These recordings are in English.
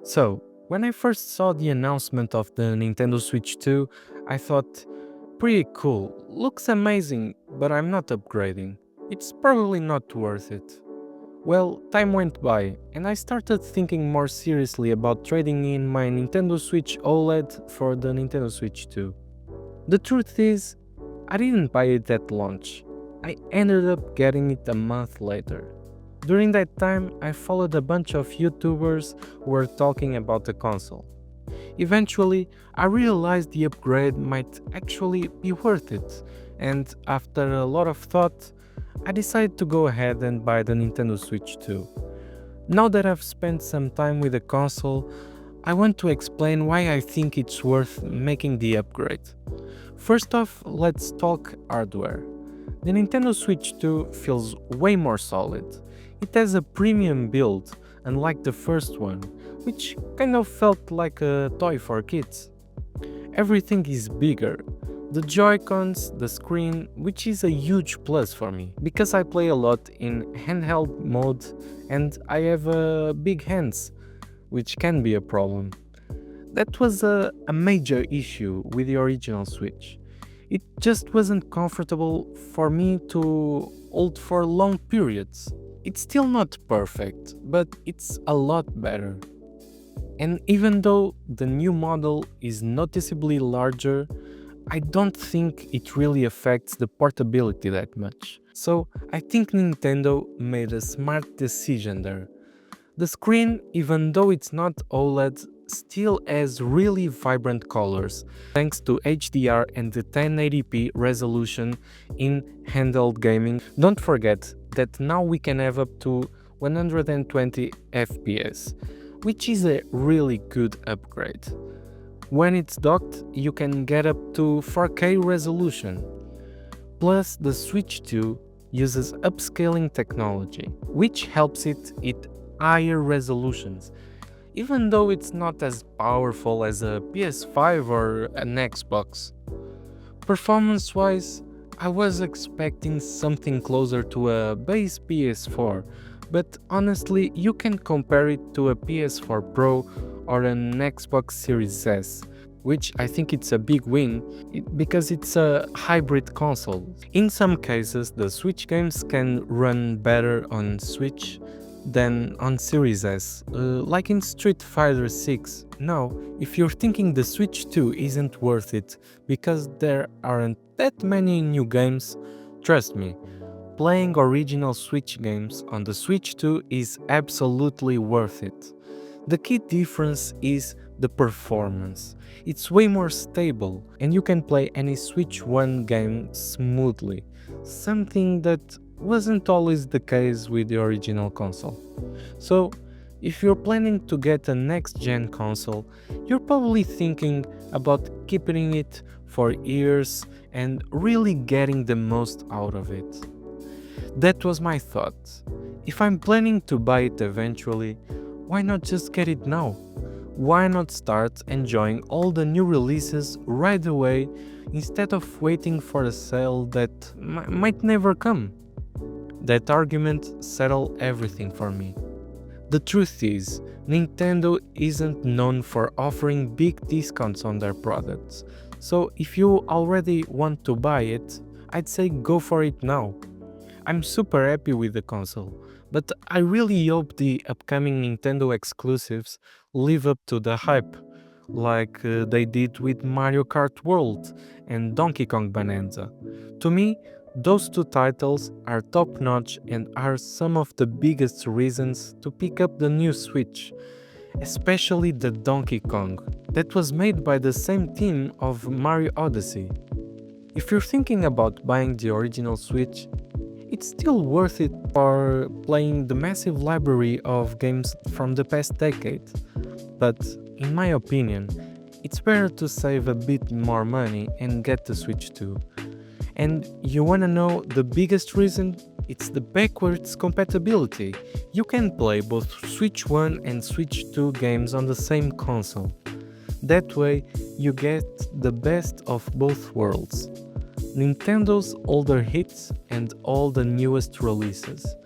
So, when I first saw the announcement of the Nintendo Switch 2, I thought, pretty cool, looks amazing, but I'm not upgrading. It's probably not worth it. Well, time went by, and I started thinking more seriously about trading in my Nintendo Switch OLED for the Nintendo Switch 2. The truth is, I didn't buy it at launch. I ended up getting it a month later. During that time, I followed a bunch of YouTubers who were talking about the console. Eventually, I realized the upgrade might actually be worth it, and after a lot of thought, I decided to go ahead and buy the Nintendo Switch 2. Now that I've spent some time with the console, I want to explain why I think it's worth making the upgrade. First off, let's talk hardware. The Nintendo Switch 2 feels way more solid. It has a premium build, unlike the first one, which kind of felt like a toy for kids. Everything is bigger. The Joy-Cons, the screen, which is a huge plus for me, because I play a lot in handheld mode and I have big hands, which can be a problem. That was a major issue with the original Switch. It just wasn't comfortable for me to hold for long periods. It's still not perfect, but it's a lot better. And even though the new model is noticeably larger, I don't think it really affects the portability that much. So I think Nintendo made a smart decision there. The screen, even though it's not OLED, still has really vibrant colors thanks to HDR and the 1080p resolution in handheld gaming. Don't forget that now we can have up to 120 FPS, which is a really good upgrade. When it's docked, you can get up to 4K resolution. Plus, the Switch 2 uses upscaling technology, which helps it hit higher resolutions, even though it's not as powerful as a PS5 or an Xbox. Performance wise, I was expecting something closer to a base PS4, but honestly, you can compare it to a PS4 Pro or an Xbox Series S, which I think it's a big win because it's a hybrid console. In some cases, the Switch games can run better on Switch than on Series S, like in Street Fighter 6. Now, if you're thinking the Switch 2 isn't worth it because there aren't that many new games, trust me, playing original Switch games on the Switch 2 is absolutely worth it. The key difference is the performance. It's way more stable and you can play any Switch 1 game smoothly, something that wasn't always the case with the original console. So, if you're planning to get a next gen console, you're probably thinking about keeping it for years and really getting the most out of it. That was my thought. If I'm planning to buy it eventually, why not just get it now? Why not start enjoying all the new releases right away instead of waiting for a sale that might never come? That argument settled everything for me. The truth is, Nintendo isn't known for offering big discounts on their products. So if you already want to buy it, I'd say go for it now. I'm super happy with the console, but I really hope the upcoming Nintendo exclusives live up to the hype, like they did with Mario Kart World and Donkey Kong Bonanza. To me, those two titles are top notch and are some of the biggest reasons to pick up the new Switch, especially the Donkey Kong, that was made by the same team of Mario Odyssey. If you're thinking about buying the original Switch, it's still worth it for playing the massive library of games from the past decade. But, in my opinion, it's better to save a bit more money and get the Switch 2. And you wanna know the biggest reason? It's the backwards compatibility. You can play both Switch 1 and Switch 2 games on the same console. That way, you get the best of both worlds. Nintendo's older hits and all the newest releases,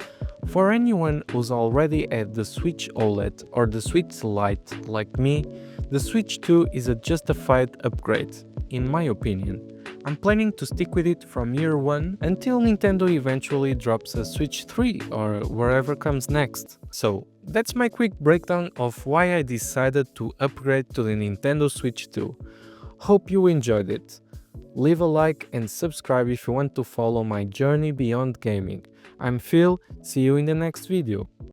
For anyone who's already had the Switch OLED or the Switch Lite like me, the Switch 2 is a justified upgrade, in my opinion. I'm planning to stick with it from year 1 until Nintendo eventually drops a Switch 3 or wherever comes next. So, that's my quick breakdown of why I decided to upgrade to the Nintendo Switch 2. Hope you enjoyed it. Leave a like and subscribe if you want to follow my journey beyond gaming. I'm Phil, see you in the next video.